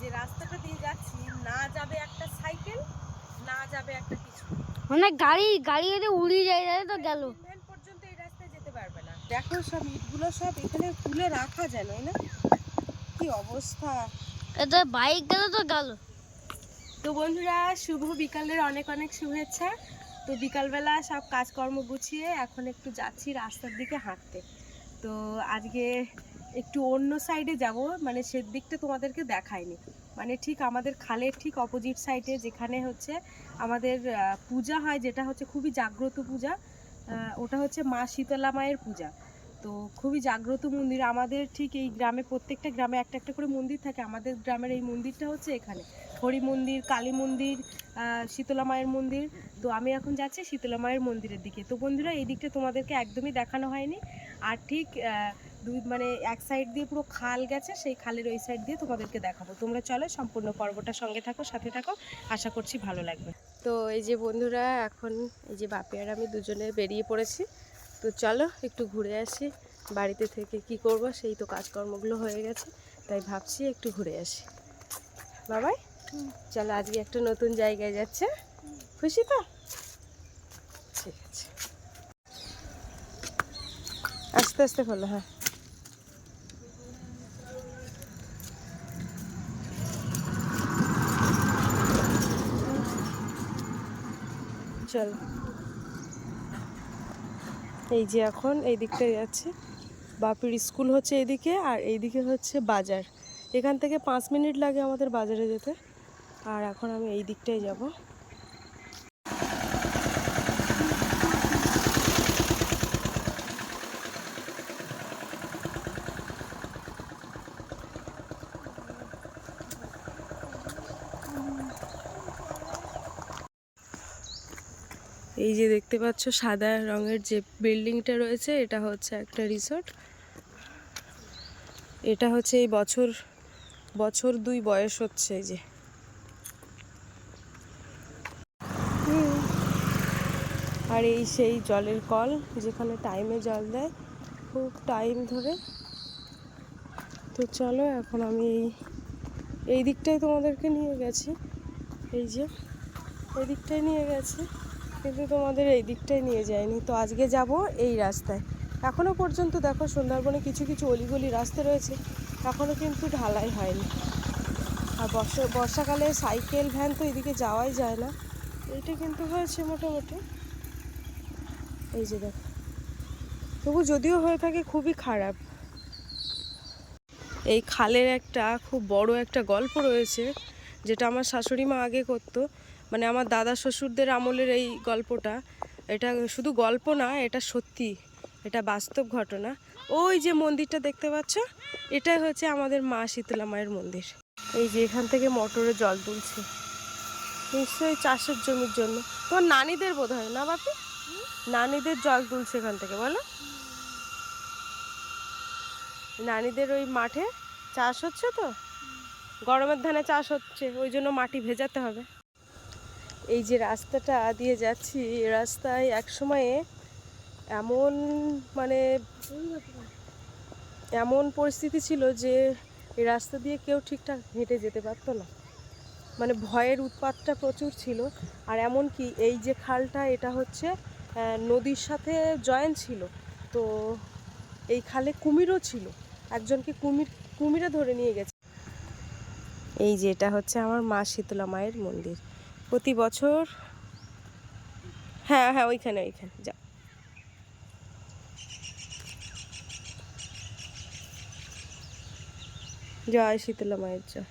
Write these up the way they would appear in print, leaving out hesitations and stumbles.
যে রাস্তাটা দিয়ে যাচ্ছি, না যাবে একটা সাইকেল, না যাবে একটা কিছু, মানে গাড়ি এতে উড়ে যায় তো গেল ভ্যান পর্যন্ত এই রাস্তায় যেতে পারবে না। দেখো সব ইটগুলো সব এখানে তুলে রাখা যায় না, কি অবস্থা। এটা বাইক গেল তো গেল। তো বন্ধুরা, শুভ বিকালের অনেক অনেক শুভেচ্ছা। তো বিকালবেলা সব কাজকর্ম গুছিয়ে এখন একটু যাচ্ছি রাস্তার দিকে হাঁটতে। তো আজকে একটু অন্য সাইডে যাব, মানে সেদিকটা তোমাদেরকে দেখায়নি। মানে ঠিক আমাদের খালের ঠিক অপোজিট সাইডে, যেখানে হচ্ছে আমাদের পূজা হয়, যেটা হচ্ছে খুবই জাগ্রত পূজা। ওটা হচ্ছে মা শীতলা মায়ের পূজা। তো খুবই জাগ্রত মন্দির আমাদের ঠিক এই গ্রামে, প্রত্যেকটা গ্রামে একটা একটা করে মন্দির থাকে। আমাদের গ্রামের এই মন্দিরটা হচ্ছে এখানে হরি মন্দির, কালী মন্দির, শীতলা মায়ের মন্দির। তো আমি এখন যাচ্ছি শীতলা মায়ের মন্দিরের দিকে। তো বন্ধুরা, এই দিকটা তোমাদেরকে একদমই দেখানো হয়নি। আর ঠিক মানে এক সাইড দিয়ে পুরো খাল গেছে, সেই খালের ওই সাইড দিয়ে তোমাদেরকে দেখাবো। তোমরা চলো সম্পূর্ণ পর্বটা সঙ্গে থাকো, সাথে থাকো, আশা করছি ভালো লাগবে। তো এই যে বন্ধুরা, এখন এই যে বাপি আর আমি দুজনে বেরিয়ে পড়েছি। তো চলো একটু ঘুরে আসি। বাড়িতে থেকে কি করব, সেই তো কাজকর্মগুলো হয়ে গেছে, তাই ভাবছি একটু ঘুরে আসি। বাবাই, চলো আজকে একটা নতুন জায়গায় যাচ্ছে, খুশি তো? ঠিক আছে, আস্তে আস্তে খোলো। হ্যাঁ, চলো। এই যে এখন এই দিকটায় যাচ্ছি। বাপির স্কুল হচ্ছে এইদিকে, আর এইদিকে হচ্ছে বাজার। এখান থেকে 5 মিনিট লাগে আমাদের বাজারে যেতে। আর এখন আমি এই দিকটায় যাব। এই যে দেখতে পাচ্ছ সাদা রঙের যে বিল্ডিংটা রয়েছে, এটা হচ্ছে একটা রিসোর্ট। এটা হচ্ছে এই বছর 2 বয়স হচ্ছে। এই যে আর এই সেই জলের কল, যেখানে টাইমে জল দেয়, খুব টাইম ধরে। তো চলো এখন আমি এই দিকটায় তোমাদেরকে নিয়ে গেছি। এই যে এই দিকটায় নিয়ে গেছি, কিন্তু তোমাদের এই দিকটায় নিয়ে যায়নি। তো আজকে যাব এই রাস্তায়। এখনও পর্যন্ত দেখো সুন্দরবনে কিছু কিছু অলিগলি রাস্তা রয়েছে, এখনও কিন্তু ঢালাই হয়নি। আর বর্ষাকালে সাইকেল ভ্যান তো এদিকে যাওয়াই যায় না। এইটা কিন্তু হয়েছে মোটামুটি। এই যে দেখো, তবু যদিও হয়ে থাকে খুবই খারাপ। এই খালের একটা খুব বড় একটা গল্প রয়েছে, যেটা আমার শাশুড়ি মা আগে করতো। মানে আমার দাদা শ্বশুরদের আমলের এই গল্পটা। এটা শুধু গল্প না, এটা সত্যি, এটা বাস্তব ঘটনা। ওই যে মন্দিরটা দেখতে পাচ্ছ, এটাই হচ্ছে আমাদের মা শীতলা মায়ের মন্দির। এই যে এখান থেকে মোটরে জল তুলছে, নিশ্চয়ই চাষের জমির জন্য। তোমার নানিদের বোধ হয় না বাপি, নানিদের জল তুলছে এখান থেকে, বলো? নানিদের ওই মাঠে চাষ হচ্ছে তো, গরমের ধানে চাষ হচ্ছে, ওই জন্য মাটি ভেজাতে হবে। এই যে রাস্তাটা দিয়ে যাচ্ছি, এই রাস্তায় এক সময়ে এমন মানে এমন পরিস্থিতি ছিল যে এই রাস্তা দিয়ে কেউ ঠিকঠাক হেঁটে যেতে পারতো না। মানে ভয়ের উৎপাতটা প্রচুর ছিল। আর এমন কি এই যে খালটা, এটা হচ্ছে নদীর সাথে জয়েন্ট ছিল। তো এই খালে কুমিরও ছিল, একজনকে কুমিরে ধরে নিয়ে গেছে। এই যে এটা হচ্ছে আমার মা শীতলা মায়ের মন্দির। প্রতি বছর, হ্যাঁ হ্যাঁ, ওইখানে যা। জয় শীতলা মায়ের জয়।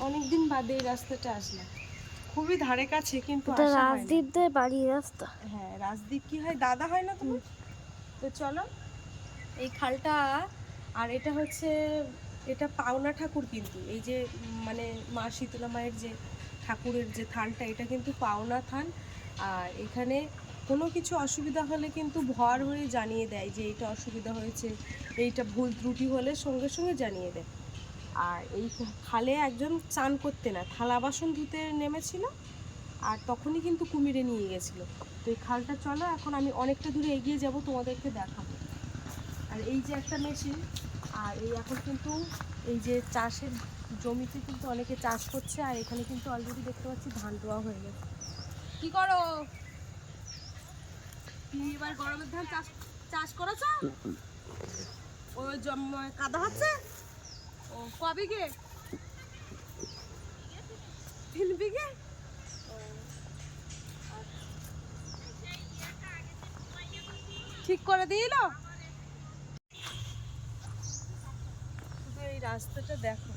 অনেকদিন বাদে এই রাস্তাটা আসলাম, খুবই ধারে কাছে, কিন্তু রাজদীপদের বাড়ির রাস্তা। হ্যাঁ, রাজদীপ কি হয়, দাদা হয় না তোমার? তো চলো এই খালটা। আর এটা হচ্ছে, এটা পাওনা ঠাকুর কিন্তু। এই যে মানে মা শীতলা মায়ের যে ঠাকুরের যে থানটা, এটা কিন্তু পাওনা থান। আর এখানে কোনো কিছু অসুবিধা হলে কিন্তু ভর হয়ে জানিয়ে দেয় যে এইটা অসুবিধা হয়েছে, এইটা ভুল ত্রুটি হলে সঙ্গে সঙ্গে জানিয়ে দেয়। আর এই খালে একজন চান করতে না থালা বাসন ধুতে নেমেছিল, আর তখনই কিন্তু কুমিরে নিয়ে গেছিলো। তো এই খালটা চলো, এখন আমি অনেকটা দূরে এগিয়ে যাব, তোমাদেরকে দেখাবো। আর এই যে একটা মেশিন, আর এই এখন কিন্তু এই যে চাষের জমিতে কিন্তু অনেকে চাষ করছে, আর এখানে কিন্তু অলরেডি দেখতে পাচ্ছি ধান রোয়া হয়ে গেছে। কি করো? কি এবার গরমের ধান চাষ চাষ করেছ? ওই কাদা হচ্ছে? ও কবিঘে? 3 বিঘে? ঠিক করে দিল। শুধু এই রাস্তাটা দেখো,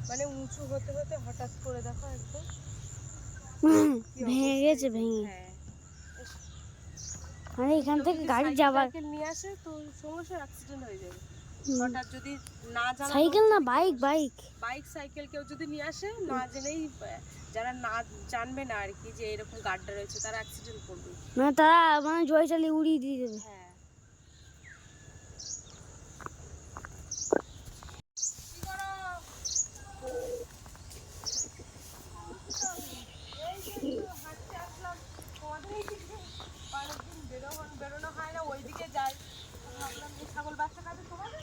মানে উঁচু হতে হতে হঠাৎ করে দেখো একদম ভেঙে গেছে ভেঙে। হ্যাঁ, মানে এখান থেকে গাড়ি যাবার সাইকেল নিয়ে আসে তো সমস্যা, অ্যাক্সিডেন্ট হয়ে যাবে। হঠাৎ যদি না জানা সাইকেল না বাইক বাইক বাইক সাইকেল কেউ যদি নিয়ে আসে না জেনেই, যারা না জানবে না আর কি যে এরকম গাড্ডা রয়েছে, তারা অ্যাক্সিডেন্ট করবে। মানে তারা মানে জয় চালিয়ে উড়িয়ে দিয়ে দেবে। হ্যাঁ, বেরোনো হয় না, ওইদিকে যাই, ভাবলাম যে ছাগল বাচ্চা খাবে তোমাদের।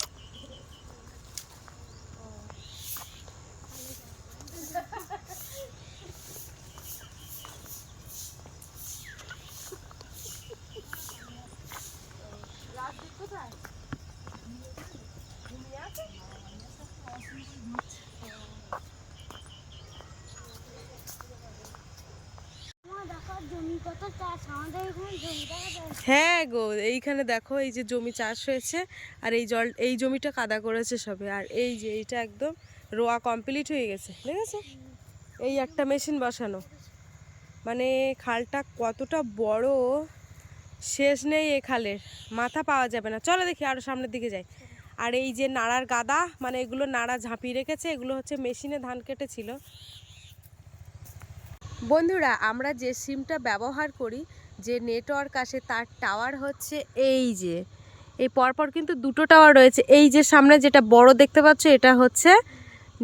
রাজদীপ কোথায়? ঘুমিয়ে আছে? হ্যাঁ গো, এইখানে দেখো এই যে জমি চাষ হয়েছে, আর এই জমিটা কাদা করেছে সবে, আর এই যে এইটা একদম রোয়া কমপ্লিট হয়ে গেছে, দেখেছো? এই একটা মেশিন বসানো, মানে খালটা কতটা বড় শেষ নেই, এ খালের মাথা পাওয়া যাবে না। চলো দেখি আরো সামনের দিকে যাই। আর এই যে নাড়ার গাদা, মানে এগুলো নাড়া ঝাঁপিয়ে রেখেছে, এগুলো হচ্ছে মেশিনে ধান কেটেছিল। বন্ধুরা, আমরা যে সিমটা ব্যবহার করি, যে নেটওয়ার্ক আসে, তার টাওয়ার হচ্ছে এই যে এই পরপর কিন্তু দুটো টাওয়ার রয়েছে। এই যে সামনে যেটা বড় দেখতে পাচ্ছ, এটা হচ্ছে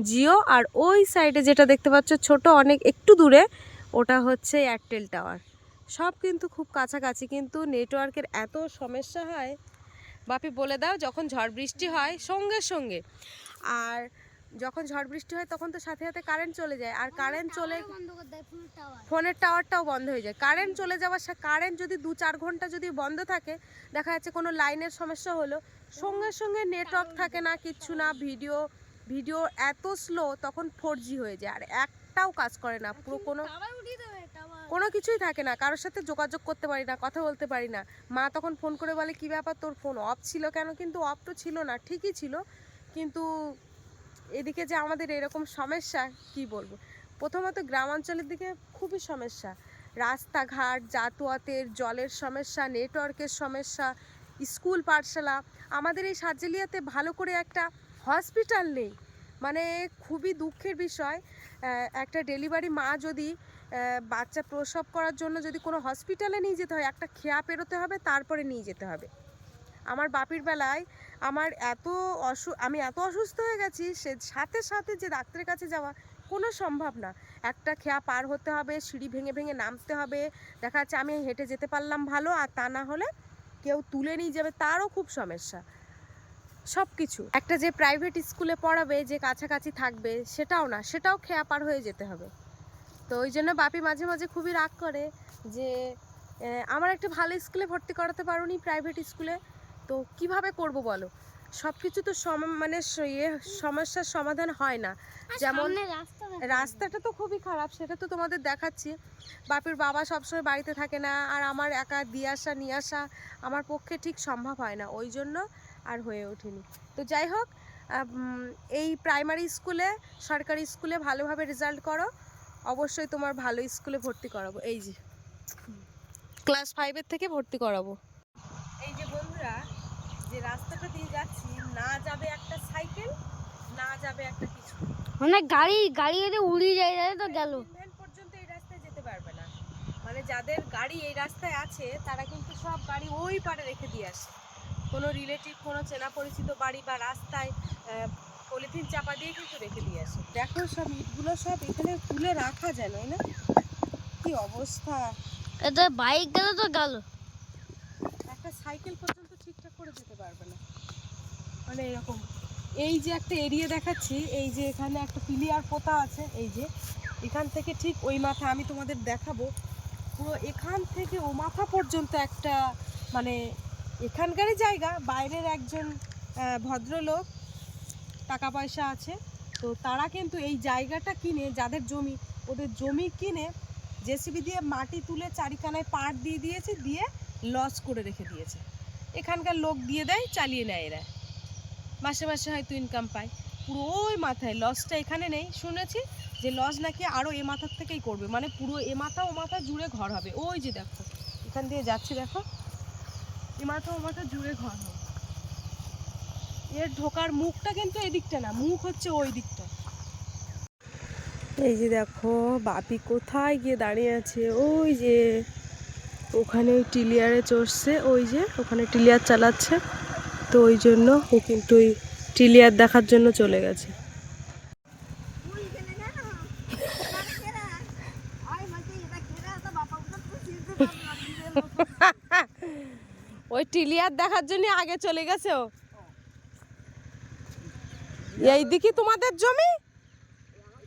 জিও, আর ওই সাইডে যেটা দেখতে পাচ্ছ ছোট অনেক একটু দূরে, ওটা হচ্ছে এয়ারটেল টাওয়ার। সব কিন্তু খুব কাছাকাছি, কিন্তু নেটওয়ার্কের এত সমস্যা হয়। বাপি বলে দাও, যখন ঝড় বৃষ্টি হয় সঙ্গে সঙ্গে, আর যখন ঝড় বৃষ্টি হয় তখন তো সাথে সাথে কারেন্ট চলে যায়, আর কারেন্ট চলে ফোনের টাওয়ারটাও বন্ধ হয়ে যায়। কারেন্ট চলে যাওয়ার কারেন্ট যদি 2-4 ঘন্টা যদি বন্ধ থাকে, দেখা যাচ্ছে কোনো লাইনের সমস্যা হলো, সঙ্গে সঙ্গে নেটওয়ার্ক থাকে না, কিচ্ছু না, ভিডিও এত স্লো, তখন 4G হয়ে যায়, আর একটাও কাজ করে না, পুরো কোনো কিছুই থাকে না, কারোর সাথে যোগাযোগ করতে পারি না, কথা বলতে পারি না। মা তখন ফোন করে বলে, কী ব্যাপার তোর ফোন অফ ছিল কেন? কিন্তু অফ তো ছিল না, ঠিকই ছিল, কিন্তু এদিকে যে আমাদের এরকম সমস্যা কি বলবো। প্রথমত গ্রামাঞ্চলের দিকে খুবই সমস্যা, রাস্তাঘাট, যাতায়াতের, জলের সমস্যা, নেটওয়ার্কের সমস্যা, স্কুল পাঠশালা। আমাদের এই সার্জেলিয়াতে ভালো করে একটা হসপিটাল নেই, মানে খুবই দুঃখের বিষয়। একটা ডেলিভারি মা যদি বাচ্চা প্রসব করার জন্য যদি কোনো হসপিটালে নিয়ে যেতে হয়, একটা খেয়া পেরোতে হবে, তারপরে নিয়ে যেতে হবে। আমার বাপির বেলায় আমি এত অসুস্থ হয়ে গেছি, সে সাথে সাথে যে ডাক্তারের কাছে যাওয়া কোনো সম্ভব না। একটা খেয়া পার হতে হবে, সিঁড়ি ভেঙে ভেঙে নামতে হবে, দেখা যাচ্ছে আমি হেঁটে যেতে পারলাম ভালো, আর তা না হলে কেউ তুলে নিয়ে যাবে, তারও খুব সমস্যা। সব কিছু একটা যে প্রাইভেট স্কুলে পড়াবে, যে কাছাকাছি থাকবে, সেটাও না, সেটাও খেয়া পার হয়ে যেতে হবে। তো ওই জন্য বাপি মাঝে মাঝে খুবই রাগ করে যে আমার একটা ভালো স্কুলে ভর্তি করাতে পারোনি, প্রাইভেট স্কুলে। তো কিভাবে করব বলো? সব কিছু তো মানে সমস্যার সমাধান হয় না। যেমন রাস্তাটা তো খুবই খারাপ, সেটা তো তোমাদের দেখাচ্ছি। বাপির বাবা সবসময় বাড়িতে থাকে না, আর আমার একা দিয়ে আসা নিয়ে আসা আমার পক্ষে ঠিক সম্ভব হয় না, ওই জন্য আর হয়ে ওঠেনি। তো যাই হোক, এই প্রাইমারি স্কুলে, সরকারি স্কুলে ভালোভাবে রেজাল্ট করো, অবশ্যই তোমার ভালো স্কুলে ভর্তি করাবো। এই যে ক্লাস 5-এর থেকে ভর্তি করাবো। এই যে বন্ধুরা, যে রাস্তাটা দিয়ে যাচ্ছি, না যাবে একটা সাইকেল, না যাবে একটা কিছু, মানে গাড়ি এতে উড়িয়ে যায় তো গেল পর্যন্ত এই রাস্তায় যেতে পারবে না। মানে যাদের গাড়ি এই রাস্তায় আছে, তারা কিন্তু সব গাড়ি ওই পারে রেখে দিয়ে আসে। কোনো রিলেটিভ, কোনো চেনা পরিচিত বাড়ি বা রাস্তায় পলিথিন চাপা দিয়ে কিন্তু রেখে দিয়ে আসে। দেখো সব ইটগুলো সব এখানে তুলে রাখা যায় না, কি অবস্থা। এটা বাইক গেলে তো গেল, একটা সাইকেল পর্যন্ত ঠিকঠাক করে যেতে পারবে না, মানে এরকম। এই যে একটা এরিয়া দেখাচ্ছি, এই যে এখানে একটা পিলিয়ার পোতা আছে, এই যে এখান থেকে ঠিক ওই মাথা আমি তোমাদের দেখাবো, পুরো এখান থেকে ও মাথা পর্যন্ত একটা, মানে এখানকারই জায়গা, বাইরের একজন ভদ্রলোক টাকা পয়সা আছে, তো তারা কিন্তু এই জায়গাটা কিনে, যাদের জমি, ওদের জমি কিনে জেসিবি দিয়ে মাটি তুলে চারিখানায় পাড় দিয়ে দিয়েছে, দিয়ে লস করে রেখে দিয়েছে। এখানকার লোক দিয়ে দেয়, চালিয়ে নেয় এরা, মাসে মাসে হয়তো ইনকাম পায়। পুরো ওই মাথায়, লসটা এখানে নেই, শুনেছি যে লস নাকি আরও এ মাথার থেকেই করবে, মানে পুরো এ মাথা ও মাথা জুড়ে ঘর হবে। ওই যে দেখো এখান দিয়ে যাচ্ছি, দেখো এ মাথা ও মাথা জুড়ে ঘর হবে। এর ঢোকার মুখটা কিন্তু এই দিকটা না, মুখ হচ্ছে ওই দিকটা। এই যে দেখো বাপি কোথায় গিয়ে দাঁড়িয়ে আছে, ওই যে ওখানে ওই টিলিয়ারে চড়ছে, ওই যে ওখানে টিলিয়ার চালাচ্ছে, তো ওই জন্য ও কিন্তু ওই টিলিয়ার দেখার জন্য চলে গেছে। ওই টিলিয়ার দেখার জন্য আগে চলে গেছে ও। এই দিকে তোমাদের জমি?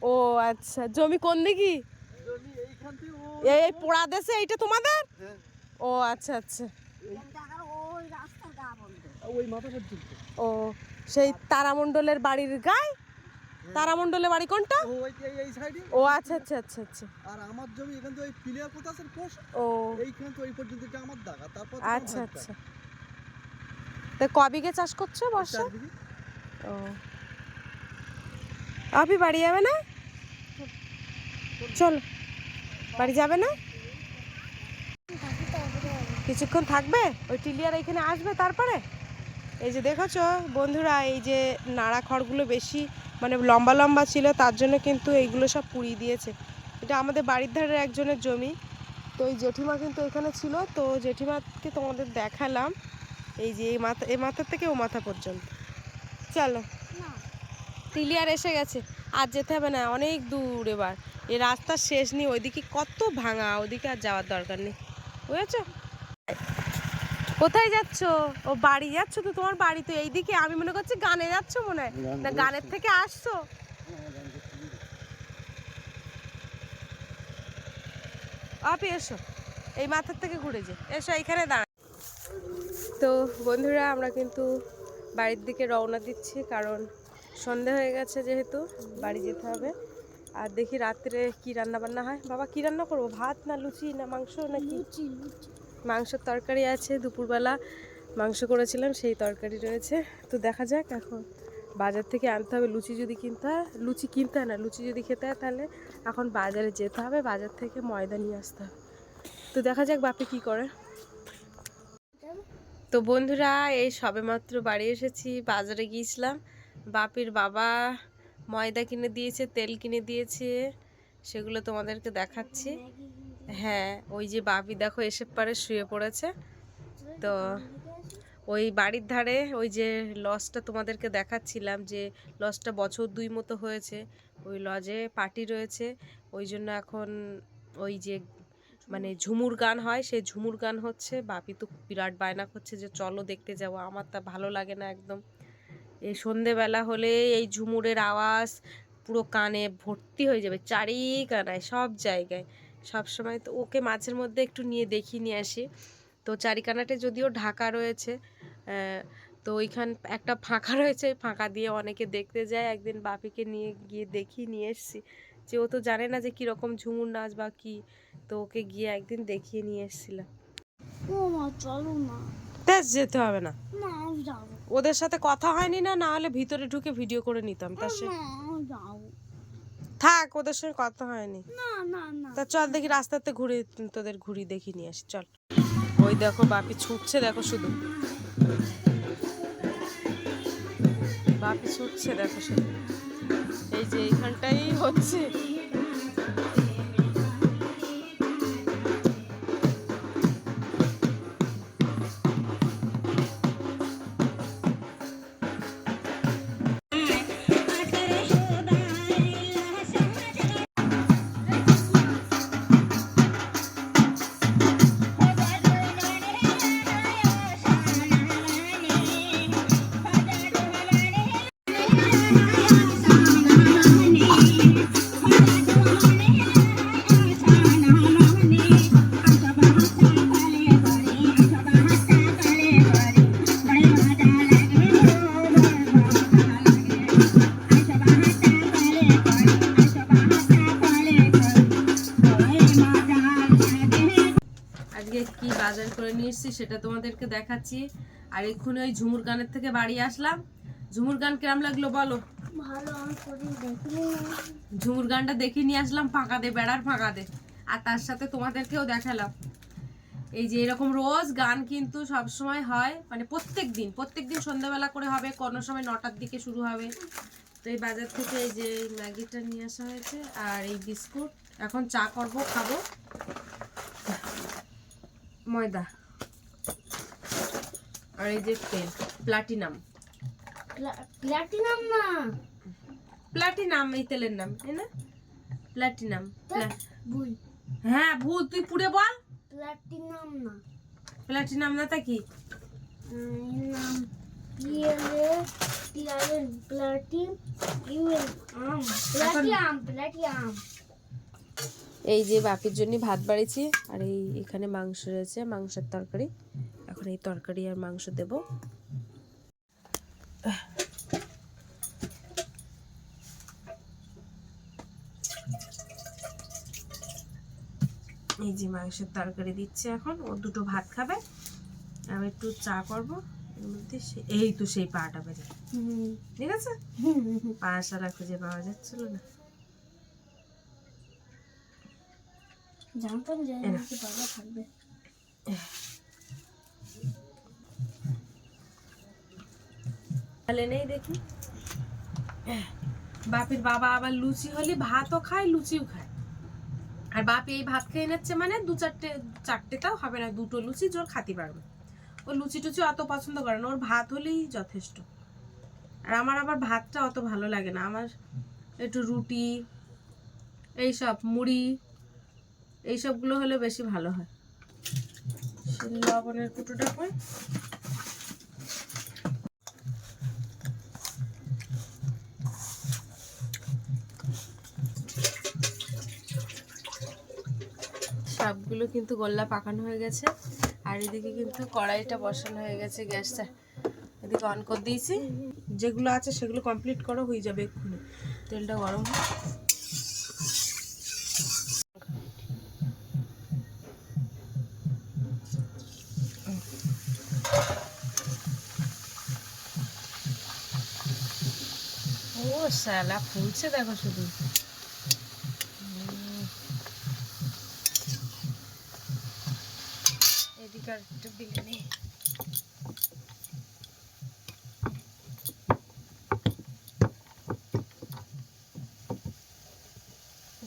ও আচ্ছা, জমি কোন দিকে? এই পোড়া দেশে এইটা তোমাদের? ও আচ্ছা আচ্ছা। ও সেই তারামণ্ডলের বাড়ির গায়ে? তারামণ্ডলের বাড়ি কোনটা? ও আচ্ছা আচ্ছা আচ্ছা আচ্ছা। আর আমার জমি এখান থেকে ওই প্লেয়ার কোথা আছে পোস্ট, ও এইখান থেকে ওই পর্যন্ত এটা আমার দাগা। তারপর আচ্ছা আচ্ছা। তা কবিকে চাষ করছো বর্ষা? ও আপনি বাড়ি যাবে না? চল, বাড়ি যাবে না? কিছুক্ষণ থাকবে, ওই টিলিয়ার এখানে আসবে তারপরে। এই যে দেখেছো বন্ধুরা, এই যে নাড়া খড়গুলো বেশি মানে লম্বা লম্বা ছিল, তার জন্য কিন্তু এইগুলো সব পুড়িয়ে দিয়েছে। এটা আমাদের বাড়ির ধারের একজনের জমি, তো এই জেঠিমা কিন্তু এখানে ছিল, তো জেঠিমাকে তোমাদের দেখালাম। এই যে এই মাথার থেকে ও মাথা পর্যন্ত। চলো, টিলিয়ার এসে গেছে, আর যেতে হবে না, অনেক দূর। এবার এই রাস্তার শেষ নেই, ওইদিকে কত ভাঙা, ওইদিকে আর যাওয়ার দরকার নেই, বুঝেছো? কোথায় যাচ্ছ? ও বাড়ি যাচ্ছ তো, তোমার বাড়ি তো এইদিকে, আমি মনে করছি গানে যাচ্ছ মনে হয়, না গানের থেকে আসছো? আপনি এসো, এই মাথার থেকে ঘুরে যে এসো, এইখানে দাঁড়া। তো বন্ধুরা আমরা কিন্তু বাড়ির দিকে রওনা দিচ্ছি, কারণ সন্ধে হয়ে গেছে, যেহেতু বাড়ি যেতে হবে। আর দেখি রাত্রে কি রান্না বান্না হয়। বাবা কি রান্না করবো, ভাত না লুচি না মাংস নাকি? মাংসের তরকারি আছে, দুপুরবেলা মাংস করেছিলাম, সেই তরকারি রয়েছে। তো দেখা যাক, এখন বাজার থেকে আনতে হবে। লুচি যদি কিনতে হয়, লুচি কিনতে হয় না, লুচি যদি খেতে হয় তাহলে এখন বাজারে যেতে হবে, বাজার থেকে ময়দা নিয়ে আসতে হবে। তো দেখা যাক বাপি কি করে। তো বন্ধুরা এই সবেমাত্র বাড়ি এসেছি, বাজারে গিয়েছিলাম, বাপির বাবা ময়দা কিনে দিয়েছে, তেল কিনে দিয়েছে, সেগুলো তোমাদেরকে দেখাচ্ছি। হ্যাঁ ওই যে বাপি দেখো এসে পারে শুয়ে পড়েছে। তো ওই বাড়ির ধারে ওই যে লজটা তোমাদেরকে দেখাচ্ছিলাম, যে লজটা বছর 2 মতো হয়েছে, ওই লজে পার্টি রয়েছে, ওই জন্য এখন ওই যে মানে ঝুমুর গান হয়, সেই ঝুমুর গান হচ্ছে। বাপি তো বিরাট বায়না করছে যে চলো দেখতে যাবো, আমার তা ভালো লাগে না একদম। এই সন্ধেবেলা হলে এই ঝুমুরের আওয়াজ পুরো কানে ভর্তি হয়ে যাবে, চারিকানায় সব জায়গায় সব সময়। তো ওকে মাঝের মধ্যে একটু নিয়ে নিয়ে আসি। তো চারিকানাতে যদিও ঢাকা রয়েছে, তো ওইখান একটা ফাঁকা রয়েছে, ওই ফাঁকা দিয়ে অনেকে দেখতে যায়। একদিন বাপিকে নিয়ে গিয়ে নিয়ে এসেছি, যে ও তো জানে না যে কীরকম ঝুমুর নাচ বা কী, তো ওকে গিয়ে একদিন দেখিয়ে নিয়ে এসেছিলাম। চলো না, যেতে হবে না, যাবো, ওদের সাথে কথা হয়নি না, না হলে ভিতরে ঢুকে ভিডিও করে নিতাম। তার সে থাক, ওদের সঙ্গে কথা হয়নি। তা চল দেখি রাস্তাতে ঘুরে, তোদের ঘুরি দেখি নিয়ে আসি, চল। ওই দেখো বাপি ছুটছে, দেখো শুধু বাপি ছুটছে, দেখো শুধু। এই যে এইখানটাই হচ্ছে। করে নিয়ে এসেছি সেটা তোমাদেরকে দেখাচ্ছি। আর এক্ষুনি ওই ঝুমুর গানের থেকে বাড়ি আসলাম। ঝুমুর গান কিরম লাগলো বলো? ভালো, আমি কোনদিন দেখিনি না। ঝুমুর গানটা দেখে নিয়ে আসলাম ফাঁকা দে, বেড়ার ফাঁকা দে। আর তার সাথে তোমাদেরকেও দেখালাম। এই যে এরকম রোজ গান কিন্তু সব সময় হয়, মানে প্রত্যেক দিন সন্ধ্যাবেলা করে হবে, কোনো সময় 9টার দিকে শুরু হবে। তো এই বাজার থেকে এই যে ম্যাগিটা নিয়ে আসা হয়েছে আর এই বিস্কুট। এখন চা করব, খাবো। ময়দা আর এই যে তেল প্লাটিনাম। প্লাটিনাম না, প্লাটিনাম এই তেলের নাম, তাই না? প্লাটিনাম। ভুল। হ্যাঁ ভুল, তুই পুড়ে বল। প্লাটিনাম না, প্লাটিনাম না তা কি? এর নাম প্লাটিনাম। এই যে বাপির জন্য ভাত বাড়িছি আর এই এখানে মাংস রয়েছে, মাংসের তরকারি। এখন এই তরকারি আর মাংস দেব। এই যে মাংসের তরকারি দিচ্ছে, এখন ও দুটো ভাত খাবে। আমি একটু চা করবো। এর মধ্যে এই তো সেই পাটা বেজে, ঠিক আছে? পা সারা খুঁজে পাওয়া যাচ্ছিল না। জানতাম যে বাবা থাকবে। তাহলে নেই দেখি। বাপির বাবা আবার লুচি হলে ভাতও খায়, লুচিও খায়। আর বাপি এই ভাত খেয়ে নিচ্ছে মানে চারটেটাও হবে না, দুটো লুচি জোর খাতে পারবে। ও লুচি টুচি অত পছন্দ করে না, ওর ভাত হলেই যথেষ্ট। আর আমার আবার ভাতটা অত ভালো লাগে না, আমার একটু রুটি, এইসব মুড়ি, এইসবগুলো হলে বেশি ভালো হয়। লবণের কুটোটা কই? সবগুলো কিন্তু গোল্লা পাকানো হয়ে গেছে। আর এদিকে কিন্তু কড়াইটা বসানো হয়ে গেছে, গ্যাসটা এদিকে অন করে দিয়েছি। যেগুলো আছে সেগুলো কমপ্লিট করো, হয়ে যাবে এক্ষুনি। তেলটা গরম হয়। ও শালা ফুলছে দেখো শুধু। এদিকে আর একটু দিলে নেই।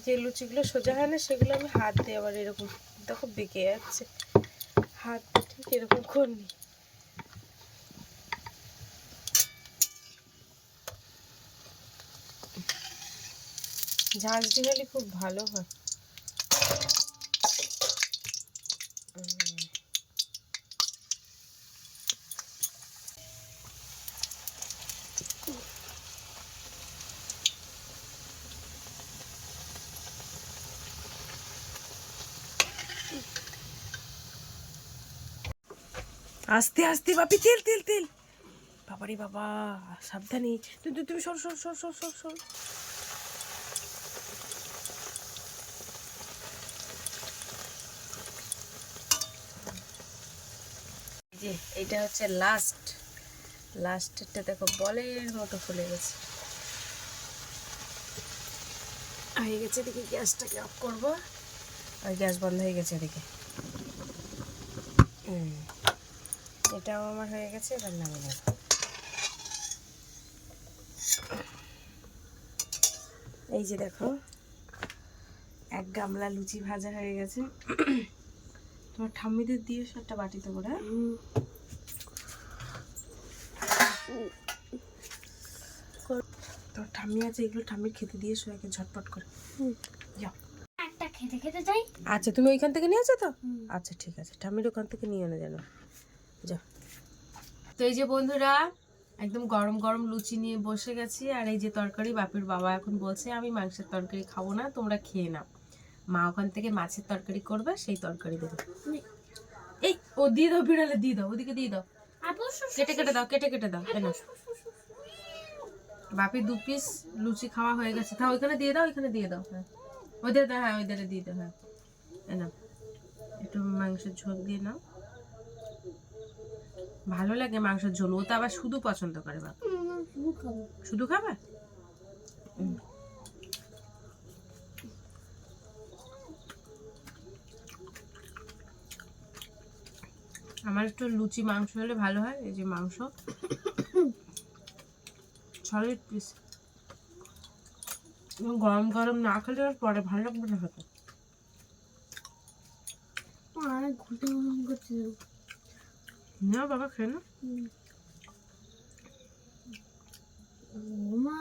যে লুচিগুলো সোজা হয় না সেগুলো আমি হাত দিয়ে আবার এরকম দেখো বেঁকে যাচ্ছে, হাত ঠিক এরকম করনি। ঝাঁঝ দিয়ে হলে খুব ভালো হয়। আস্তে আস্তে বাপি, তেল তেল তেল। বাবারে বাবা, সাবধানে। তুমি সর সর সর সর সর সর। যে এটা হচ্ছে লাস্টেরটা দেখো বলের মতো ফুলে গেছে, হয়ে গেছে। এদিকে গ্যাসটাকে অফ করবো, আর গ্যাস বন্ধ হয়ে গেছে এদিকে। এটাও আমার হয়ে গেছে, এবার নামিয়ে নেব। এই যে দেখো এক গামলা লুচি ভাজা হয়ে গেছে। তোমার ঠাম্মিদের দিয়ে একটা বাটিতে করে। তোর ঠাম্মি আছে, এগুলো ঠাম্মির খেতে দিয়ে সবাইকে ঝটপট করে যাও। একটা খেতে খেতে যাই। আচ্ছা তুমি ওইখান থেকে নিয়ে আসো তো? আচ্ছা ঠিক আছে, ঠাম্মির ওখান থেকে নিয়ে এনে যেন যাও। তো এই যে বন্ধুরা একদম গরম গরম লুচি নিয়ে বসে গেছি। আর এই যে তরকারি, বাপির বাবা এখন বলছে আমি মাংসের তরকারি খাবো না, তোমরা খেয়ে নাও। মা ওখান থেকে মাছের তরকারি করবে, সেই তরকারি দেবে। এই ও দিয়ে দাও, বিড়ালে দিয়ে দাও, ওদিকে দিয়ে দাও, কেটে কেটে দাও, কেটে কেটে দাও। এনো বাপি 2 পিস লুচি খাওয়া হয়ে গেছে। তা ওইখানে দিয়ে দাও, ওইখানে দিয়ে দাও। হ্যাঁ ওইদের দাও, হ্যাঁ ওইদের দিয়ে দাও। হ্যাঁ এনো একটু মাংসের ঝোল দিয়ে নাও। ভালো লাগে মাংসের ঝোল, ও তো আবার শুধু পছন্দ করে বাবা। শুধু খাবো। শুধু খাবে? আমার একটু লুচি মাংস হলে ভালো হয়। এই যে মাংস সলিড পিস, গরম গরম না খেলে আর পরে ভালো লাগবে না খেতে। আর ঘুরতে মন করছে। না বাবা খেয়ে না। মা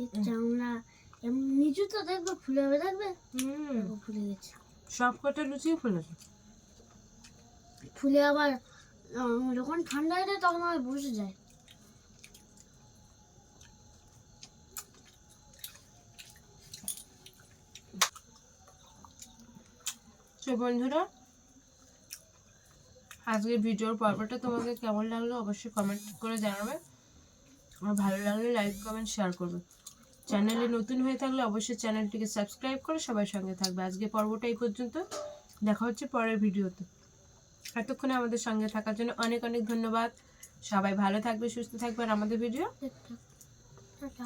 এই চামড়া নিচু তো দেখবে ফুলে হবে, দেখবে ফুলে গেছে। সব কটা লুচিও ফুলেছে। ফুলে আবার যখন ঠান্ডা হয়ে যায় তখন আবার বসে যায়। তো বন্ধুরা, আজকের ভিডিওর পর্বটা তোমাদের কেমন লাগলো অবশ্যই কমেন্ট করে জানাবে। আর ভালো লাগলে লাইক কমেন্ট শেয়ার করবে। চ্যানেলে নতুন হয়ে থাকলে অবশ্যই চ্যানেলটিকে সাবস্ক্রাইব করে সবার সঙ্গে থাকবে। আজকে পর্বটা এই পর্যন্ত, দেখা হচ্ছে পরের ভিডিওতে। এতক্ষণে আমাদের সঙ্গে থাকার জন্য অনেক অনেক ধন্যবাদ। সবাই ভালো থাকবে, সুস্থ থাকবে। আর আমাদের ভিডিও টাটা।